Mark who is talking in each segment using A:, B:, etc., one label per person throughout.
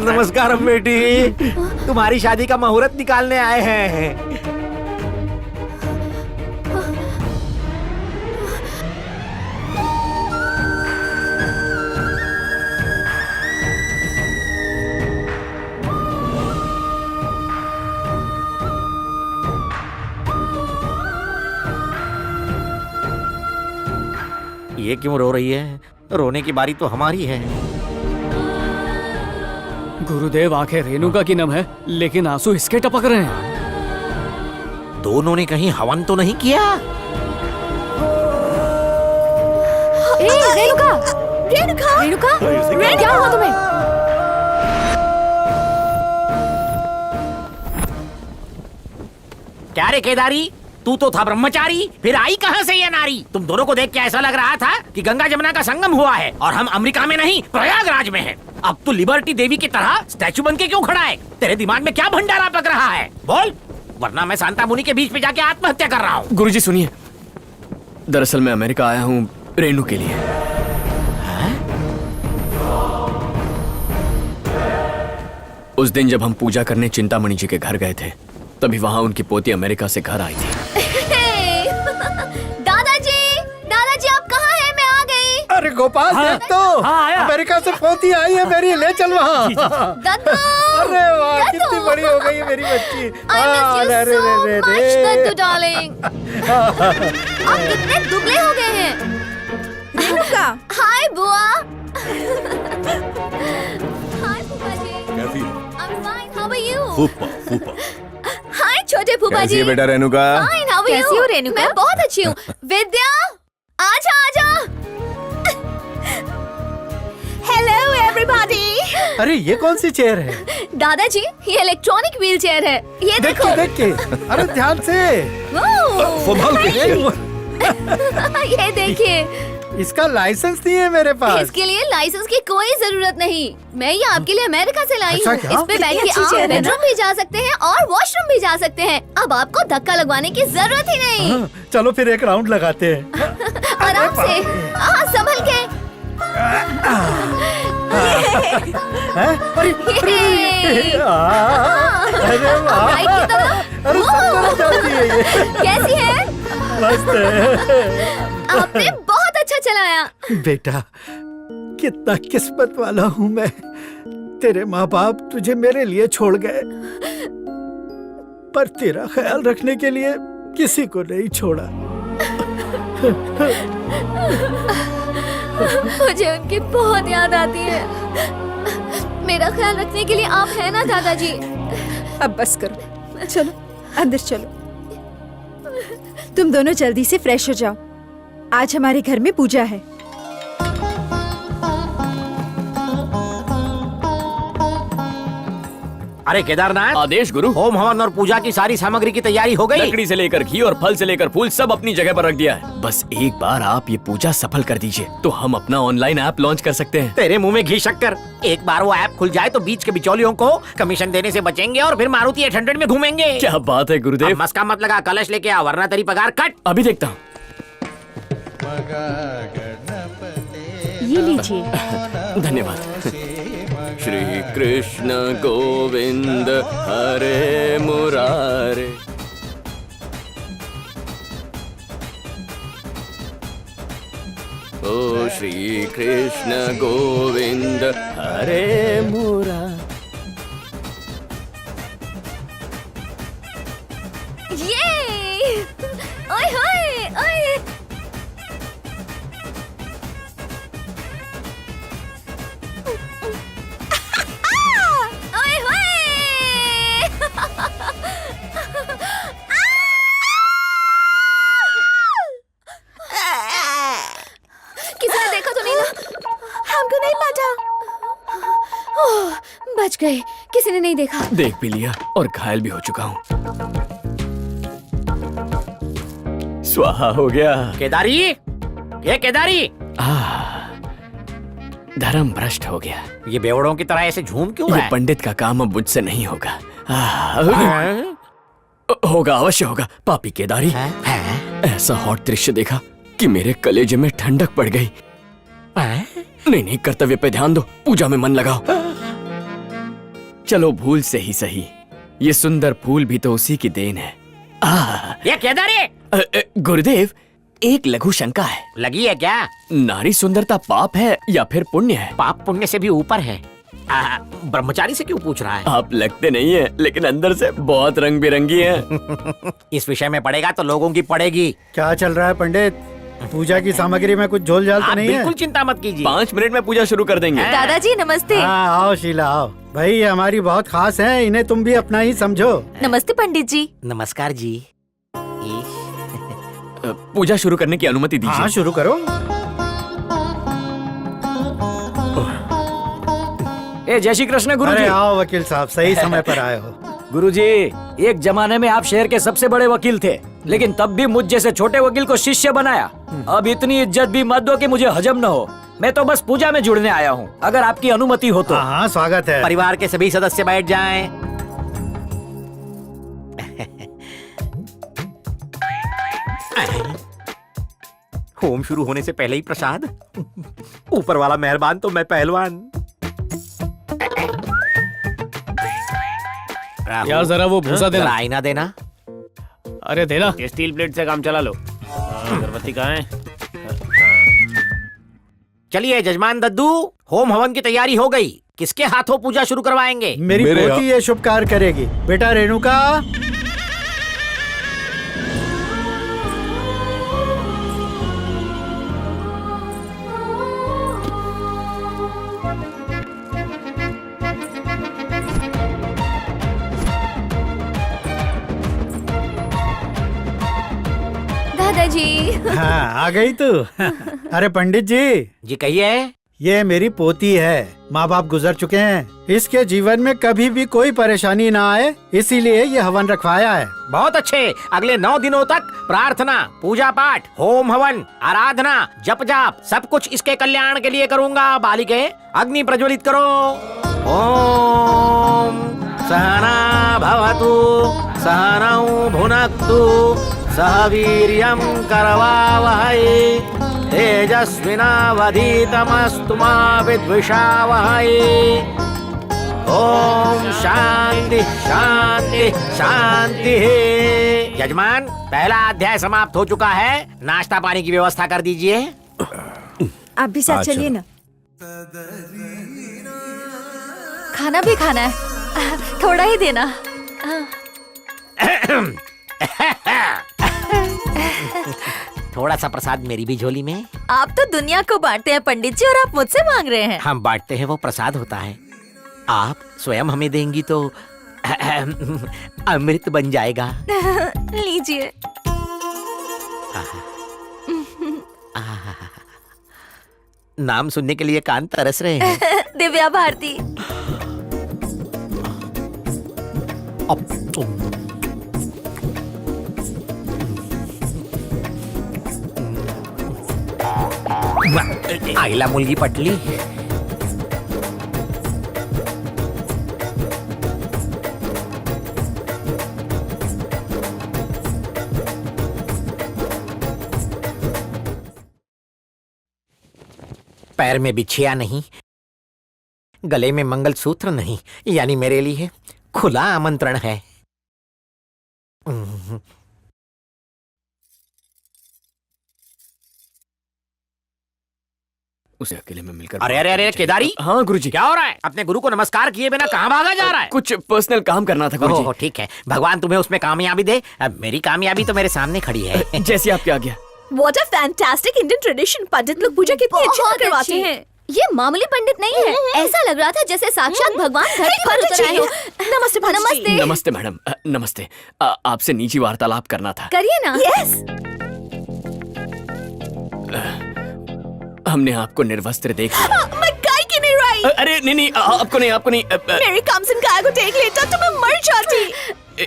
A: नमस्कार बेटी, तुम्हारी शादी का मुहूर्त निकालने आए हैं। ये क्यों रो रही है? रोने की बारी तो हमारी है।
B: गुरुदेव, आंखें रेणुका की नम है, लेकिन आंसू इसके टपक रहे हैं।
A: दोनों ने कहीं हवन तो नहीं किया?
C: रेणुका, रेणुका, रेणुका, क्या हुआ तुम्हें?
A: क्या रे केदारी, तू तो था ब्रह्मचारी, फिर आई कहाँ से ये नारी? तुम दोनों को देख के ऐसा लग रहा था कि गंगा जमुना का संगम हुआ है और हम अमेरिका में नहीं प्रयागराज में हैं। अब तू लिबर्टी देवी की तरह स्टैचू बन के क्यों खड़ा है? तेरे दिमाग में क्या भंडारा पक रहा है? बोल, वरना मैं सांता मुनि के बीच में जाके आत्महत्या कर रहा हूँ।
B: गुरुजी सुनिए, दरअसल मैं अमेरिका आया हूँ रेणु के लिए। उस दिन जब हम पूजा करने चिंतामणि जी के घर गए थे, तभी वहाँ उनकी पोती अमेरिका से घर आई थी।
C: दादाजी आप कहाँ हैं? मैं आ गई।
D: अरे गोपाल, देख तो अमेरिका से पोती आई है मेरी, ले चल वहाँ।
C: दद्दू,
D: अरे वाह, कितनी बड़ी हो गई है मेरी बच्ची।
C: दद्दू डार्लिंग, आप कितने दुबले हो गए हैं। रेणुका, हाय बुआ। हाय फूफा जी,
E: कैसी हो?
C: I'm fine, how are you?
E: फूफा।
C: हाय छोटे फूफा
E: कैसी
C: जी।
E: है बेटा Renuka?
C: Fine, how are you? कैसी हो रेणुका? मैं बहुत अच्छी हूँ। विद्या, आजा आजा। Hello everybody।
D: अरे ये कौन सी चेयर है?
C: दादाजी, ये इलेक्ट्रॉनिक व्हील चेयर है, ये
D: देख
C: देखो।
D: के देख के, अरे ध्यान से।
E: संभाल के।
C: ये देखिए,
D: इसका लाइसेंस नहीं है मेरे पास।
C: इसके लिए लाइसेंस की कोई जरूरत नहीं। मैं ये आपके लिए अमेरिका से लाई
D: अच्छा,
C: हूँ।
D: क्या?
C: इस पे बैठ के आप बेडरूम भी जा सकते हैं और वॉशरूम भी जा सकते हैं। अब आपको धक्का लगवाने की जरूरत ही नहीं।
D: हाँ, चलो फिर एक राउंड लगाते हैं।
C: आराम से, संभल के।
D: हैं? अरे
C: ये।
D: अरे वाह,
C: राइट की तरफ।
D: अरे सब तरफ जाती है ये।
C: कैसी है?
D: मस्त है।
C: आपने बहुत अच्छा चलाया।
D: बेटा, कितना किस्मत वाला हूँ मैं। तेरे माँ बाप तुझे मेरे लिए छोड़ गए, पर तेरा ख्याल रखने के लिए किसी को नहीं छोड़ा।
C: मुझे उनकी बहुत याद आती है। मेरा ख्याल रखने के लिए आप हैं ना दादाजी?
F: अब बस करो, चलो अंदर चलो। तुम दोनों जल्दी से फ्रेश हो जाओ, आज हमारे घर में पूजा है।
A: अरे केदारनाथ,
B: आदेश गुरु।
A: होम हवन और पूजा की सारी सामग्री की तैयारी हो गई।
B: लकड़ी से लेकर घी और फल से लेकर फूल सब अपनी जगह पर रख दिया है। बस एक बार आप ये पूजा सफल कर दीजिए तो हम अपना ऑनलाइन ऐप लॉन्च कर सकते हैं।
A: तेरे मुंह में घी शक्कर। एक बार वो ऐप खुल जाए तो बीच के बिचौलियों को कमीशन देने से बचेंगे और फिर मारुति 800 में घूमेंगे।
B: क्या बात है गुरुदेव।
A: अब मस्का मत लगा, कलश लेके आ वरना तेरी पगार कट।
B: अभी देखता हूँ।
F: ये लीजिए।
B: धन्यवाद। श्री कृष्ण गोविंद हरे मुरारे। ओ श्री कृष्ण गोविंद हरे मुरारे।
C: ये ओए होए ओए। ओए होए। किसी ने देखा तो नहीं ना? हमको नहीं पता। ओह, बच गए, किसी ने नहीं देखा।
B: देख भी लिया और घायल भी हो चुका हूँ। स्वाहा हो गया।
A: केदारी, ये केदारी,
B: धर्म भ्रष्ट हो गया।
A: ये बेवड़ों की तरह ऐसे झूम क्यों रहा
B: ये
A: है?
B: पंडित का काम अब मुझसे नहीं होगा। होगा, अवश्य होगा। पापी केदारी, ऐसा हॉट दृश्य देखा कि मेरे कलेजे में ठंडक पड़ गई। नहीं, कर्तव्य पे ध्यान दो, पूजा में मन लगाओ। चलो भूल से ही सही, ये सुंदर फूल भी तो उसी की देन है।
A: ये केदार है।
B: गुरुदेव, एक लघु शंका है।
A: लगी है क्या?
B: नारी सुंदरता पाप है या फिर पुण्य है?
A: पाप पुण्य से भी ऊपर है। ब्रह्मचारी से क्यों पूछ रहा है?
B: आप लगते नहीं है, लेकिन अंदर से बहुत रंग बिरंगी हैं।
A: इस विषय में पढ़ेगा तो लोगों की पड़ेगी।
D: क्या चल रहा है पंडित? पूजा की सामग्री में कुछ झोल झाल तो
A: आप
D: नहीं है?
A: बिल्कुल चिंता मत कीजिए।
B: 5 मिनट में पूजा शुरू कर देंगे।
C: दादाजी नमस्ते।
D: हाँ आओ शीला आओ। भाई ये हमारी बहुत खास है, इन्हें तुम भी अपना ही समझो।
C: नमस्ते पंडित जी।
A: नमस्कार जी।
B: पूजा शुरू करने की अनुमति
D: हाँ
B: दीजिए।
D: शुरू करो।
G: जय श्री कृष्ण
D: अरे
G: गुरुजी।
D: आओ वकील साहब, सही समय पर आए हो।
G: गुरुजी, एक जमाने में आप शहर के सबसे बड़े वकील थे, लेकिन तब भी मुझ जैसे छोटे वकील को शिष्य बनाया। अब इतनी इज्जत भी मत दो कि मुझे हजम न हो। मैं तो बस पूजा में जुड़ने आया हूँ, अगर आपकी अनुमति हो तो।
D: हाँ स्वागत है।
A: परिवार के सभी सदस्य बैठ जाएं। होम शुरू होने से पहले ही प्रसाद। ऊपर वाला मेहरबान तो मैं पहलवान।
G: यार जरा वो भूसा देना।
A: जरा आईना देना।
G: अरे देना।
H: स्टील प्लेट से काम चला लो। अगरबत्ती कहाँ है?
A: चलिए जजमान दद्दू, होम हवन की तैयारी हो गई। किसके हाथों पूजा शुरू करवाएंगे?
D: मेरी पोती ये शुभ कार्य करेगी। बेटा रेणुका।
C: दादाजी।
D: हाँ आ गई तू। अरे पंडित जी,
A: जी कहिए।
D: ये मेरी पोती है। माँ बाप गुजर चुके हैं, इसके जीवन में कभी भी कोई परेशानी ना आए, इसीलिए ये हवन रखवाया है।
A: बहुत अच्छे। अगले 9 दिनों तक प्रार्थना, पूजा पाठ, होम हवन, आराधना, जप जाप सब कुछ इसके कल्याण के लिए करूंगा। बालिके अग्नि प्रज्वलित करो। ओम सहना भवतु सहनौ भुनक्तु सह वीर्यं करवावहै तेजस्विनावधीतमस्तु मा विद्विषावहै। ओम शांति शांति शांति। यजमान, पहला अध्याय समाप्त हो चुका है। नाश्ता पानी की व्यवस्था कर दीजिए।
F: आप भी साथ चलिए ना।
C: खाना भी खाना है, थोड़ा ही देना।
A: थोड़ा सा प्रसाद मेरी भी झोली में।
C: आप तो दुनिया को बांटते हैं पंडित जी, और आप मुझसे मांग रहे हैं।
A: हम बांटते हैं वो प्रसाद होता है, आप स्वयं हमें देंगी तो अमृत बन जाएगा।
C: लीजिए।
A: नाम सुनने के लिए कान तरस रहे हैं।
C: दिव्या भारती।
A: आईला मुलगी पटली। पैर में बिछिया नहीं, गले में मंगलसूत्र नहीं, यानी मेरे लिए खुला आमंत्रण है।
B: उसे अकेले में मिलकर।
A: अरे अरे अरे केदारी।
B: हाँ गुरुजी।
A: क्या हो रहा है? अपने गुरु को नमस्कार किए बिना कहाँ भागा जा रहा है?
B: कुछ पर्सनल काम करना था गुरुजी।
A: ओह ठीक है, भगवान तुम्हें उसमें कामयाबी दे। अब मेरी कामयाबी तो मेरे सामने खड़ी है।
B: जैसी आपकी आज्ञा।
C: What a fantastic Indian tradition! पंडित लोग पूजा कितनी अच्छी से करवाते हैं। ये मामूली पंडित नहीं है, ऐसा लग रहा था जैसे साक्षात भगवान धरती पर उतर आए हो। नमस्ते नमस्ते।
B: नमस्ते मैडम। नमस्ते। आपसे निजी वार्तालाप करना था।
C: करिए ना। यस।
B: हमने आपको निर्वस्त्र देख लिया।
C: मैं गाय की नहीं रही।
B: अरे नहीं, आपको नहीं।
C: मेरी कामसिन गाय को देख लेता तो मैं मर जाती।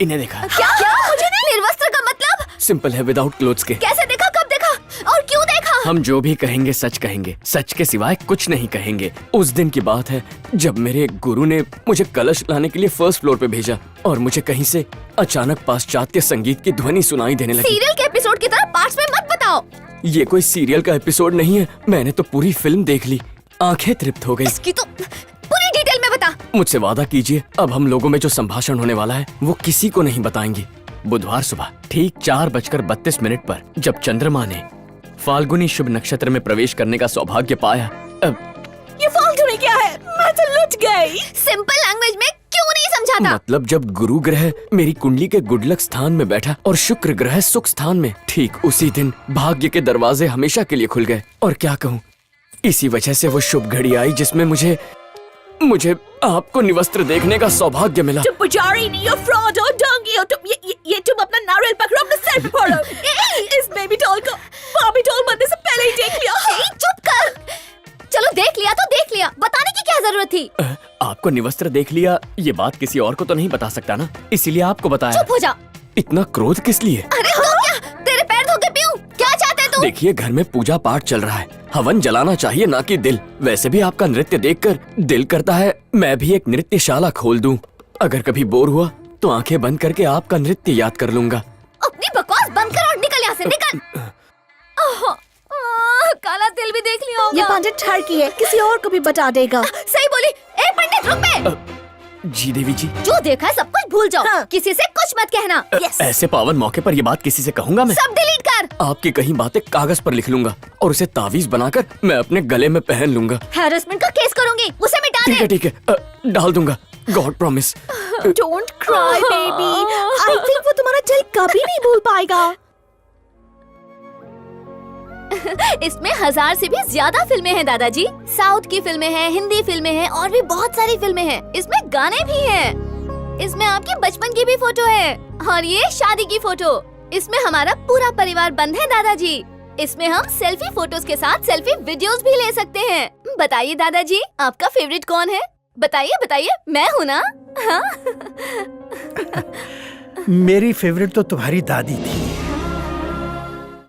B: इन्हें देखा।
C: क्या मुझे नहीं? निर्वस्त्र का मतलब?
B: सिंपल है, विदाउट क्लोथ्स के।
C: कैसे देखा, कब देखा और क्यों देखा?
B: हम जो भी कहेंगे सच कहेंगे, सच के सिवाय कुछ नहीं कहेंगे। उस दिन की बात है जब मेरे गुरु ने मुझे कलश लाने के लिए फर्स्ट फ्लोर पे भेजा और मुझे कहीं से अचानक पाश्चात्य संगीत की ध्वनि सुनाई देने लगी।
C: सीरियल के एपिसोड की तरह पार्ट्स में मत बताओ।
B: ये कोई सीरियल का एपिसोड नहीं है, मैंने तो पूरी फिल्म देख ली। आंखें तृप्त हो गई।
C: इसकी तो पूरी डिटेल में बता।
B: मुझसे वादा कीजिए, अब हम लोगों में जो संभाषण होने वाला है वो किसी को नहीं बताएंगे। बुधवार सुबह ठीक 4:32 पर जब चंद्रमा ने फाल्गुनी शुभ नक्षत्र में प्रवेश करने का सौभाग्य पाया,
C: ये फाल्गुनी क्या है? मैं तो लुट गई। सिंपल लैंग्वेज में क्यों नहीं समझाता?
B: मतलब जब गुरु ग्रह मेरी कुंडली के गुडलक स्थान में बैठा और शुक्र ग्रह सुख स्थान में, ठीक उसी दिन भाग्य के दरवाजे हमेशा के लिए खुल गए। और क्या कहूँ, इसी वजह से वो शुभ घड़ी आई जिसमें मुझे आपको निवस्त्र देखने का सौभाग्य मिला।
C: तुम पुजारी नहीं हो, फ्रॉड हो, ढोंगी हो तुम। ये तुम अपना नारियल पकड़ो, अपने सर पे फोड़ो। इस बेबी डॉल को बार्बी डॉल बनने से पहले ही देख लिया। चुप कर। चलो देख लिया तो देख लिया, बताने की क्या जरूरत थी?
B: आपको निवस्त्र देख लिया, ये बात किसी और को तो नहीं बता सकता ना, इसीलिए आपको बताया।
C: चुप हो जा।
B: इतना क्रोध किस लिए?
C: अरे तो क्या, तेरे पैर धो के पीऊं? क्या चाहते तू?
B: देखिए, घर में पूजा पाठ चल रहा है, हवन जलाना चाहिए ना कि दिल। वैसे भी आपका नृत्य देखकर दिल करता है मैं भी एक नृत्यशाला खोल दूं। अगर कभी बोर हुआ तो आंखें बंद करके आपका नृत्य याद कर लूंगा।
C: अपनी बकवास बंद कर और निकल यहाँ से, निकल। काला तिल भी देख लिया होगा।
I: ये पंडित ठरकी है, किसी और को भी बता देगा।
C: सही बोली। ए पंडित रुक बे।
B: जी देवी जी।
C: जो देखा है सब कुछ भूल जाओ।
I: हाँ।
C: किसी से कुछ मत कहना।
B: ऐसे पावन मौके पर ये बात किसी से कहूंगा मैं?
C: सब डिलीट कर।
B: आपकी कहीं बातें कागज पर लिख लूंगा और उसे तावीज बनाकर मैं अपने गले में पहन लूंगा।
C: हैरेसमेंट का केस करूंगी, उसे मिटा दे।
B: ठीक है, डाल दूंगा, God promise.
I: Don't cry baby, I think वो तुम्हारा दिल कभी नहीं भूल पाएगा।
C: इसमें 1000 से भी ज्यादा फिल्में हैं दादाजी। साउथ की फिल्में हैं, हिंदी फिल्में हैं और भी बहुत सारी फिल्में हैं। इसमें गाने भी हैं। इसमें आपके बचपन की भी फोटो है और ये शादी की फोटो। इसमें हमारा पूरा परिवार बंद है दादाजी। इसमें हम सेल्फी फोटोज के साथ सेल्फी वीडियोस भी ले सकते हैं। बताइए दादाजी, आपका फेवरेट कौन है? बताइए बताइए, मैं हूँ ना। हाँ?
D: मेरी फेवरेट तो तुम्हारी दादी थी।